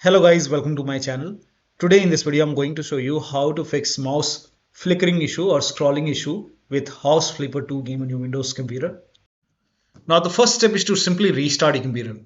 Hello guys, welcome to my channel. Today in this video I'm going to show you how to fix mouse flickering issue or scrolling issue with House Flipper 2 game on your Windows computer. Now the first step is to simply restart your computer.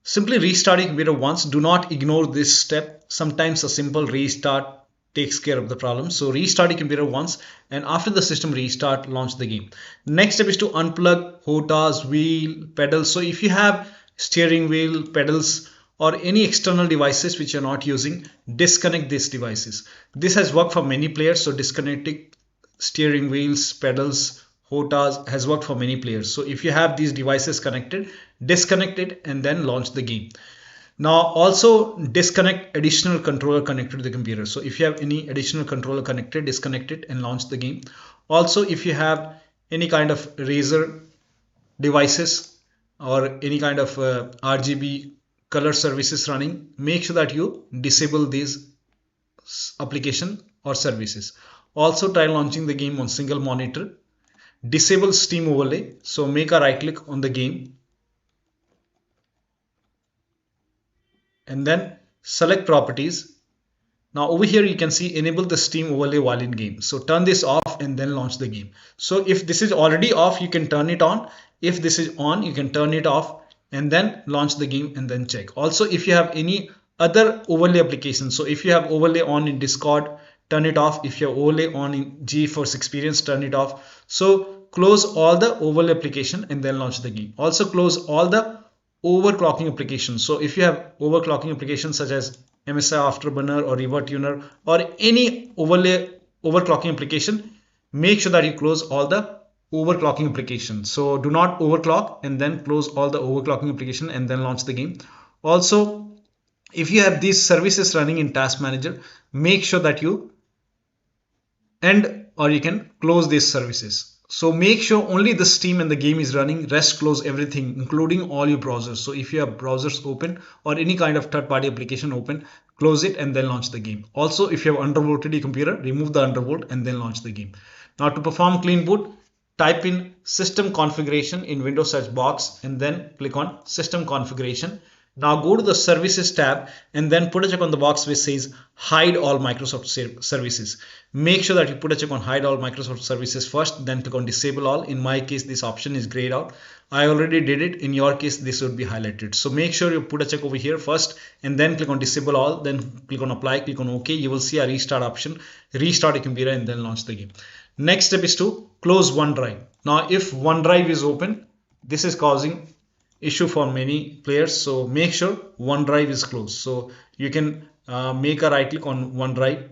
Simply restart your computer once. Do not ignore this step. Sometimes a simple restart takes care of the problem. So restart your computer once, and after the system restart, launch the game. Next step is to unplug HOTAS, wheel, pedals. So if you have steering wheel, pedals, or any external devices which you're not using, disconnect these devices. This has worked for many players, so disconnecting steering wheels, pedals, HOTAS has worked for many players. So if you have these devices connected, disconnect it and then launch the game. Now also disconnect additional controller connected to the computer. So if you have any additional controller connected, disconnect it and launch the game. Also if you have any kind of Razer devices or any kind of RGB color services running, make sure that you disable these application or services. Also try launching the game on single monitor. Disable Steam overlay. So make a right click on the game and then select properties. Now over here you can see enable the Steam overlay while in game. So turn this off and then launch the game. So if this is already off, you can turn it on. If this is on, you can turn it off and then launch the game and then check. Also if you have any other overlay applications, so if you have overlay on in Discord, turn it off. If you have overlay on in GeForce Experience, turn it off. So close all the overlay application and then launch the game. Also close all the overclocking applications. So if you have overclocking applications such as MSI Afterburner or ReverTuner or any overclocking application, make sure that you close all the overclocking applications. So do not overclock and then close all the overclocking application and then launch the game. Also if you have these services running in Task Manager, make sure that you end or you can close these services. So make sure only the Steam and the game is running, rest close everything including all your browsers. So if you have browsers open or any kind of third-party application open, close it and then launch the game. Also if you have undervolted your computer, remove the undervolt and then launch the game. Now to perform clean boot, type in system configuration in Windows search box and then click on system configuration. Now go to the services tab and then put a check on the box which says hide all Microsoft services. Make sure that you put a check on hide all Microsoft services first, then click on disable all. In my case, this option is grayed out. I already did it. In your case, this would be highlighted. So make sure you put a check over here first and then click on disable all, then click on apply, click on OK. You will see a restart option, restart your computer and then launch the game. Next step is to close OneDrive. Now if OneDrive is open, this is causing issue for many players, so make sure OneDrive is closed. So you can make a right click on OneDrive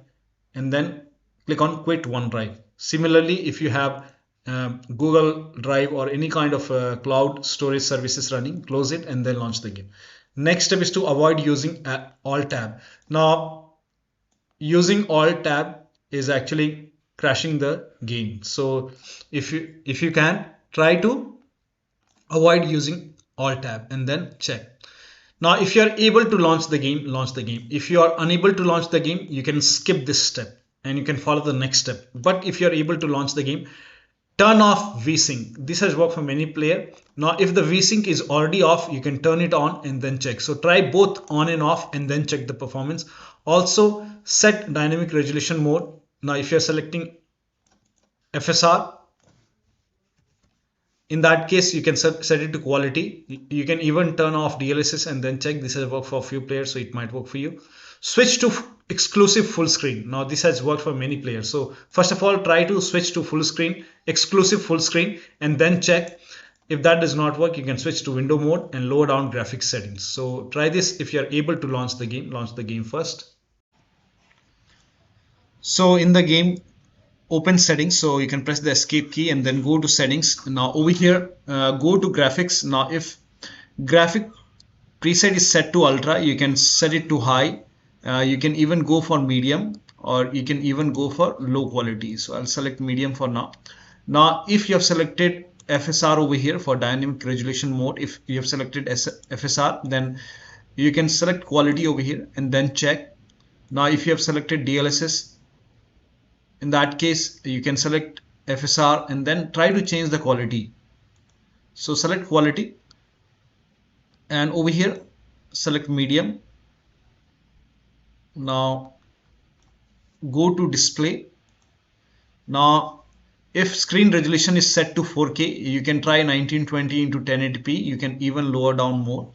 and then click on quit OneDrive. Similarly, if you have Google Drive or any kind of cloud storage services running, close it and then launch the game. Next step is to avoid using Alt+Tab. Now using Alt+Tab is actually crashing the game. So if you can, try to avoid using Alt+Tab and then check. Now if you are able to launch the game, launch the game. If you are unable to launch the game, you can skip this step and you can follow the next step. But if you are able to launch the game, turn off VSync. This has worked for many players. Now if the VSync is already off, you can turn it on and then check. So try both on and off and then check the performance. Also set dynamic resolution mode. Now if you are selecting FSR, in that case you can set it to quality. You can even turn off DLSS and then check. This has worked for a few players, so it might work for you. Switch to exclusive full screen. Now this has worked for many players. So first of all, try to switch to full screen, exclusive full screen, and then check. If that does not work, you can switch to window mode and lower down graphics settings. So try this. If you are able to launch the game first. So in the game, open settings, so you can press the escape key and then go to settings. Now over here, go to graphics. Now if graphic preset is set to ultra, you can set it to high. You can even go for medium or you can even go for low quality. So I'll select medium for now. Now if you have selected FSR over here for dynamic resolution mode, if you have selected FSR, then you can select quality over here and then check. Now if you have selected DLSS, in that case you can select FSR and then try to change the quality. So select quality and over here select medium Now go to display. Now if screen resolution is set to 4K, you can try 1920 into 1080p. You can even lower down more.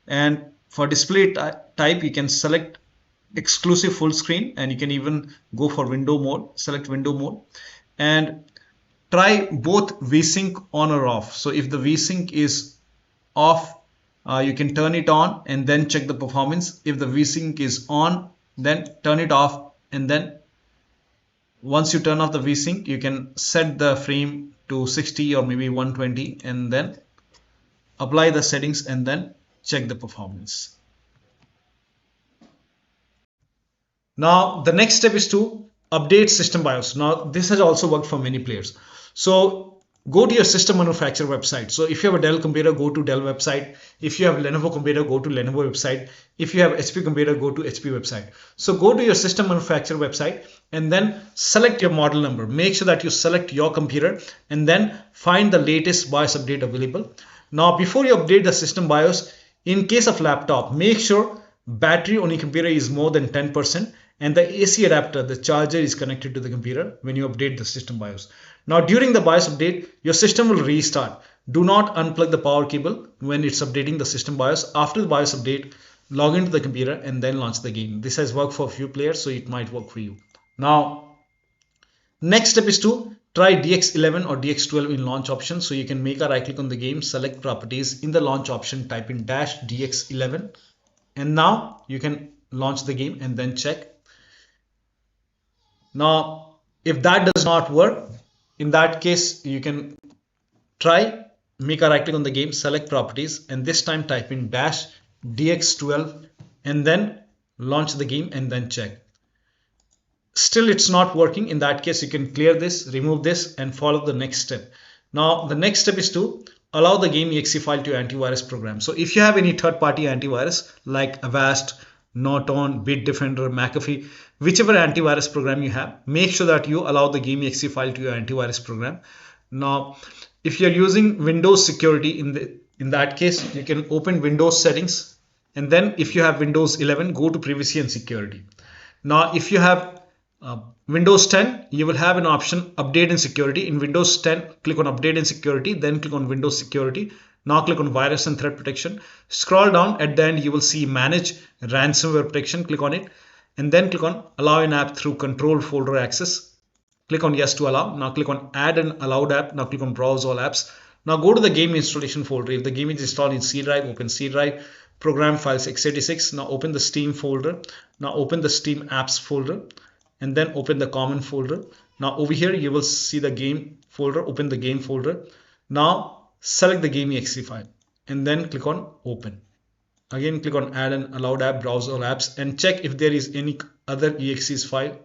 And for display type, you can select exclusive full screen, and you can even go for window mode. Select window mode and try both VSync on or off. So if the VSync is off, you can turn it on and then check the performance. If the VSync is on, then turn it off, and then once you turn off the VSync, you can set the frame to 60 or maybe 120, and then apply the settings and then check the performance. Now the next step is to update system BIOS. Now this has also worked for many players. So go to your system manufacturer website. So if you have a Dell computer, go to Dell website. If you have Lenovo computer, go to Lenovo website. If you have HP computer, go to HP website. So go to your system manufacturer website and then select your model number. Make sure that you select your computer and then find the latest BIOS update available. Now before you update the system BIOS, in case of laptop, make sure battery on your computer is more than 10% and the AC adapter, the charger, is connected to the computer when you update the system BIOS. Now during the BIOS update, your system will restart. Do not unplug the power cable when it's updating the system BIOS. After the BIOS update, log into the computer and then launch the game. This has worked for a few players, so it might work for you. Now next step is to try DX11 or DX12 in launch option. So you can make a right click on the game, select properties, in the launch option type in -DX11, and now you can launch the game and then check. Now if that does not work, in that case you can try make a right click on the game, select properties, and this time type in -DX12 and then launch the game and then check. Still it's not working. In that case, you can clear this, remove this, and follow the next step. Now the next step is to allow the game exe file to your antivirus program. So if you have any third-party antivirus like Avast, Norton, Bitdefender, McAfee, whichever antivirus program you have, make sure that you allow the game exe file to your antivirus program. Now if you're using Windows security, in that case you can open Windows settings, and then if you have Windows 11, go to privacy and security. Now if you have Windows 10, you will have an option update and security. In Windows 10, click on update and security, then click on Windows security. Now click on virus and threat protection. Scroll down, at the end you will see manage ransomware protection. Click on it and then click on allow an app through control folder access. Click on yes to allow. Now click on add an allowed app. Now click on browse all apps. Now go to the game installation folder. If the game is installed in C drive, open C drive, program files x86. Now open the Steam folder. Now open the Steam apps folder and then open the common folder. Now over here you will see the game folder. Open the game folder. Now select the game exe file and then click on open. Again click on add an allowed app, browse all apps, and check if there is any other exes file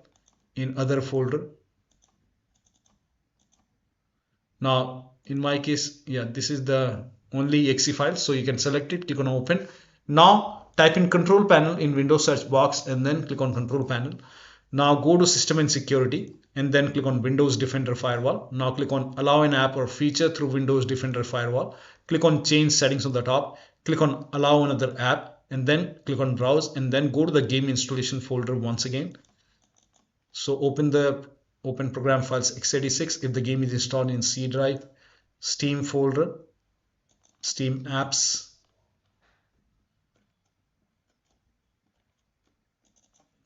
in other folder. Now in my case, yeah, this is the only exe file, so you can select it, click on open. Now type in control panel in Windows search box and then click on control panel. Now go to system and security and then click on Windows Defender Firewall. Now click on allow an app or feature through Windows Defender Firewall. Click on change settings on the top. Click on allow another app and then click on browse and then go to the game installation folder once again. So open program files x86 if the game is installed in C drive, Steam folder, Steam apps,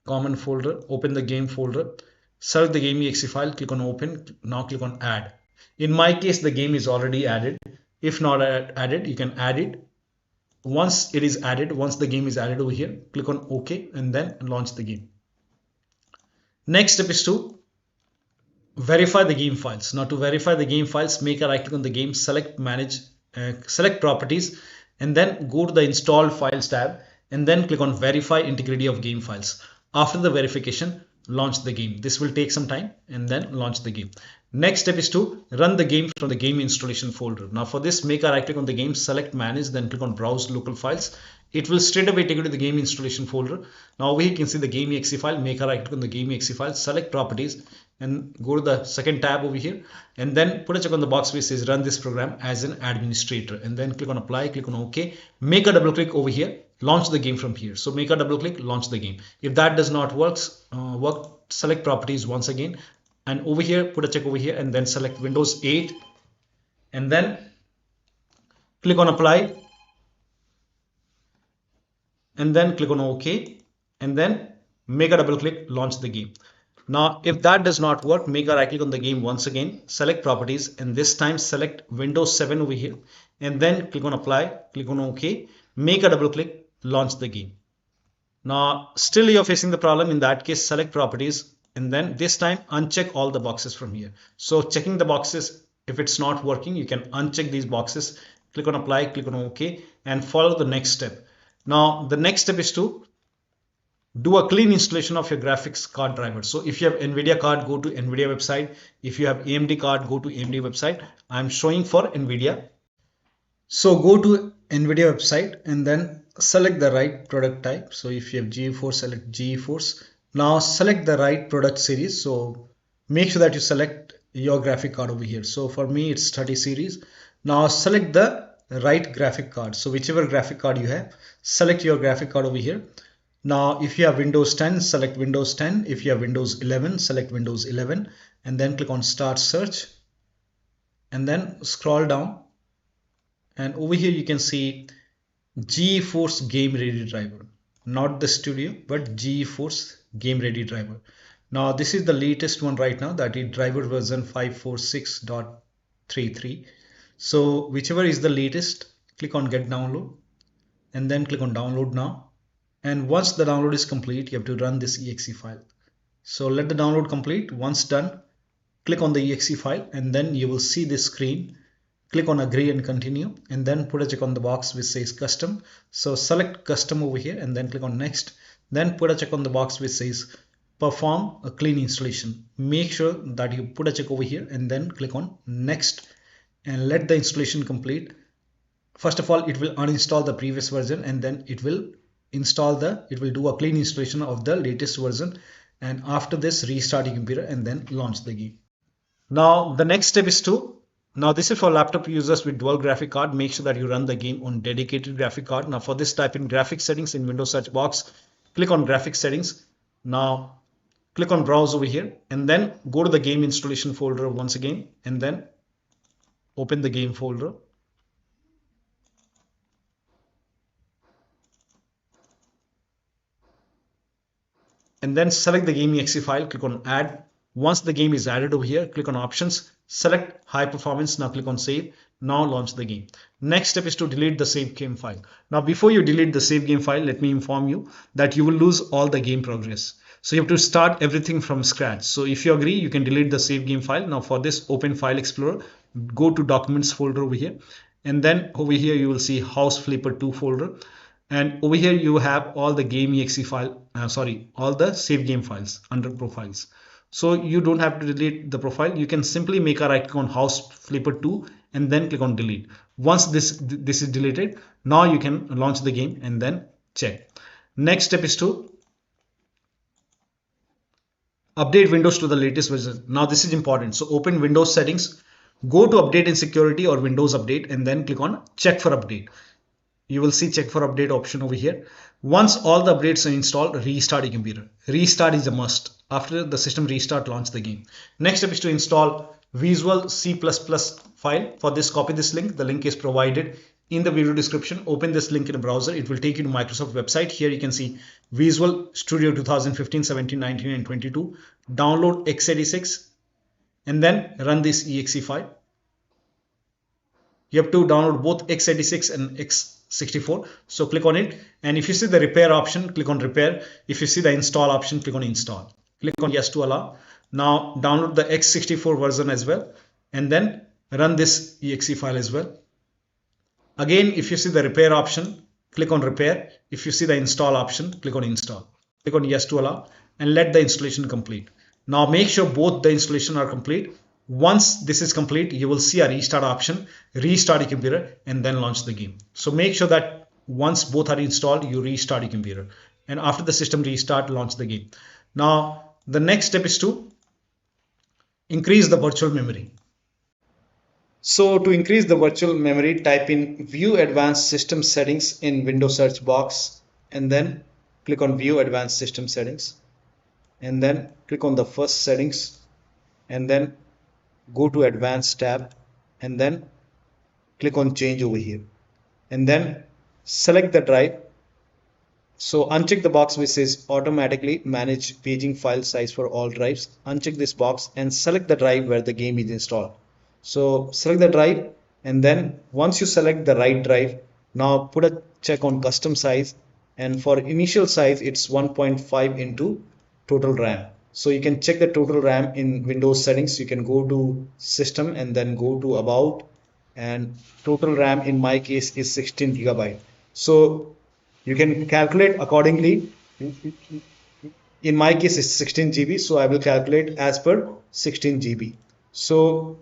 common folder, open the game folder, select the game exe file, click on open. Now click on add. In my case, the game is already added. If not added, you can add it. Once it is added, once the game is added over here, click on OK and then launch the game. Next step is to verify the game files. Now to verify the game files, make a right click on the game, select manage, select properties, and then go to the installed files tab and then click on verify integrity of game files. After the verification, launch the game. This will take some time and then launch the game. Next step is to run the game from the game installation folder. Now for this, make a right click on the game, select manage, then click on browse local files. It will straight away take you to the game installation folder. Now over here you can see the game exe file. Make a right click on the game exe file, select properties and go to the second tab over here and then put a check on the box which says run this program as an administrator and then click on apply, click on OK. Make a double click over here launch the game from here. So make a double click, launch the game. If that does not work, select properties once again, and over here put a check over here, and then select Windows 8, and then click on apply, and then click on OK, and then make a double click, launch the game. Now if that does not work, make a right click on the game once again, select properties, and this time select Windows 7 over here, and then click on apply, click on OK, make a double click, launch the game. Now still you're facing the problem. In that case, select properties, and then this time uncheck all the boxes from here. So checking the boxes, if it's not working, you can uncheck these boxes, click on apply, click on OK, and follow the next step. Now the next step is to do a clean installation of your graphics card driver. So if you have NVIDIA card, go to NVIDIA website. If you have AMD card, go to AMD website. I'm showing for NVIDIA. So go to NVIDIA website and then select the right product type. So if you have GeForce, select GeForce. Now select the right product series. So make sure that you select your graphic card over here. So for me, it's 30 series. Now select the right graphic card. So whichever graphic card you have, select your graphic card over here. Now if you have Windows 10, select Windows 10. If you have Windows 11, select Windows 11, and then click on Start Search, and then scroll down, and over here you can see GeForce Game Ready driver, not the studio but GeForce Game Ready driver. Now this is the latest one right now, that is driver version 546.33. so whichever is the latest, click on Get Download, and then click on Download Now. And once the download is complete, you have to run this exe file. So let the download complete. Once done, click on the exe file, and then you will see this screen. Click on Agree and Continue, and then put a check on the box which says Custom. So select Custom over here, and then click on Next. Then put a check on the box which says Perform a clean installation. Make sure that you put a check over here, and then click on Next, and let the installation complete. First of all, it will uninstall the previous version, and then it will do a clean installation of the latest version, and after this restart your computer and then launch the game. Now the next step is now this is for laptop users with dual graphic card. Make sure that you run the game on dedicated graphic card. Now for this, type in graphic settings in Windows search box, click on graphic settings. Now click on browse over here, and then go to the game installation folder once again, and then open the game folder. And then select the game exe file, click on add. Once the game is added over here, click on options, select high performance. Now click on save. Now launch the game. Next step is to delete the save game file. Now before you delete the save game file, let me inform you that you will lose all the game progress. So you have to start everything from scratch. So if you agree, you can delete the save game file. Now for this, open File Explorer, go to Documents folder over here, and then over here you will see House Flipper 2 folder. And over here you have all the game exe file, all the save game files under profiles. So you don't have to delete the profile. You can simply make a right click on House Flipper 2 and then click on delete. Once this is deleted, now you can launch the game and then check. Next step is to update Windows to the latest version. Now this is important. So open Windows settings, go to Update and Security or Windows Update, and then click on Check for Update. You will see Check for Update option over here. Once all the updates are installed, restart your computer. Restart is a must. After the system restart, launch the game. Next step is to install Visual C++ file. For this, copy this link. The link is provided in the video description. Open this link in a browser. It will take you to Microsoft website. Here you can see Visual Studio 2015, 17, 19, and 22. Download x86 and then run this exe file. You have to download both x86 and x64. So click on it, and if you see the repair option, click on repair. If you see the install option, click on install. Click on yes to allow. Now download the x64 version as well, and then run this exe file as well. Again, if you see the repair option, click on repair. If you see the install option, click on install. Click on yes to allow, and let the installation complete. Now make sure both the installation are complete. Once this is complete, you will see a restart option. Restart your computer and then launch the game. So make sure that once both are installed, you restart your computer, and after the system restart, launch the game. Now the next step is to increase the virtual memory. So to increase the virtual memory, type in View Advanced System Settings in Windows search box and then click on View Advanced System Settings and then click on the first settings and then go to Advanced tab and then click on Change over here and then select the drive. So uncheck the box which says automatically manage paging file size for all drives. Uncheck this box and select the drive where the game is installed. So select the drive and then once you select the right drive, now put a check on custom size, and for initial size it's 1.5 into total RAM. So you can check the total RAM in Windows settings. You can go to system and then go to about, and total RAM in my case is 16 gigabyte. So you can calculate accordingly. In my case it's 16 GB, so I will calculate as per 16 GB. So,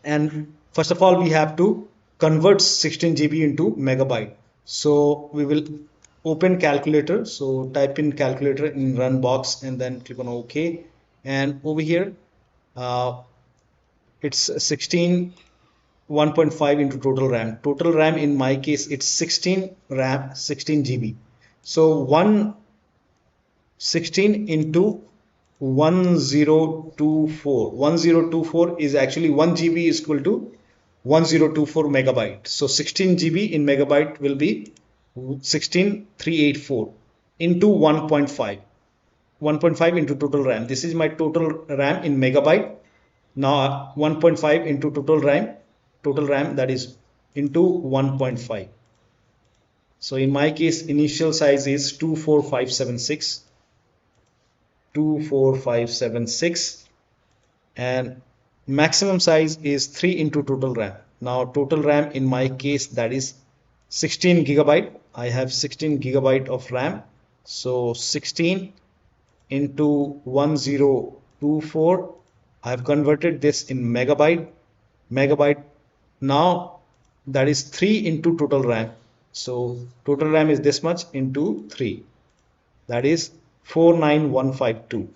and first of all we have to convert 16 GB into megabyte. So we will open calculator. So type in calculator in run box and then click on OK, and over here it's 16 1.5 into total RAM. Total RAM in my case it's 16 RAM 16 GB. So 116 into 1024 is actually 1 GB is equal to 1024 megabyte. So 16 GB in megabyte will be 16384 into 1.5. 1.5 into total RAM. This is my total RAM in megabyte. Now 1.5 into total RAM that is into 1.5. So in my case initial size is 24576 and maximum size is 3 into total RAM. Now total RAM in my case that is 16 gigabyte. I have 16 gigabyte of RAM. So 16 into 1024, I have converted this in megabyte. Now that is 3 into total RAM. So total RAM is this much into 3, that is 49152.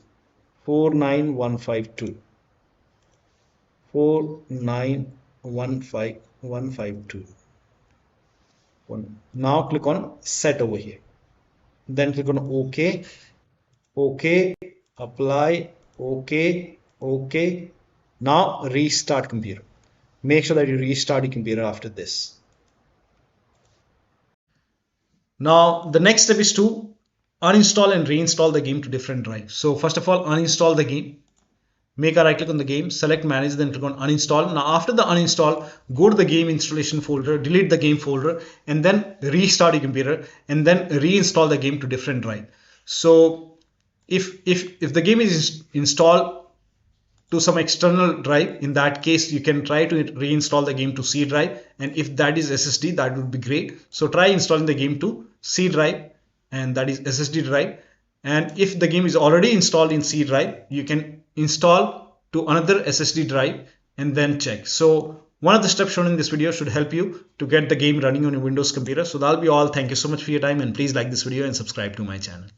49152. Now click on set over here, then click on OK, apply, OK. Now restart computer. Make sure that you restart your computer after this. Now the next step is to uninstall and reinstall the game to different drives. So first of all, uninstall the game. Make a right click on the game, select manage, then click on uninstall. Now after the uninstall, go to the game installation folder, delete the game folder, and then restart your computer and then reinstall the game to different drive. So if the game is installed to some external drive, in that case you can try to reinstall the game to C drive, and if that is SSD, that would be great. So try installing the game to C drive, and that is SSD drive. And if the game is already installed in C drive, you can install to another SSD drive and then check. So one of the steps shown in this video should help you to get the game running on your Windows computer. So that'll be all. Thank you so much for your time, and please like this video and subscribe to my channel.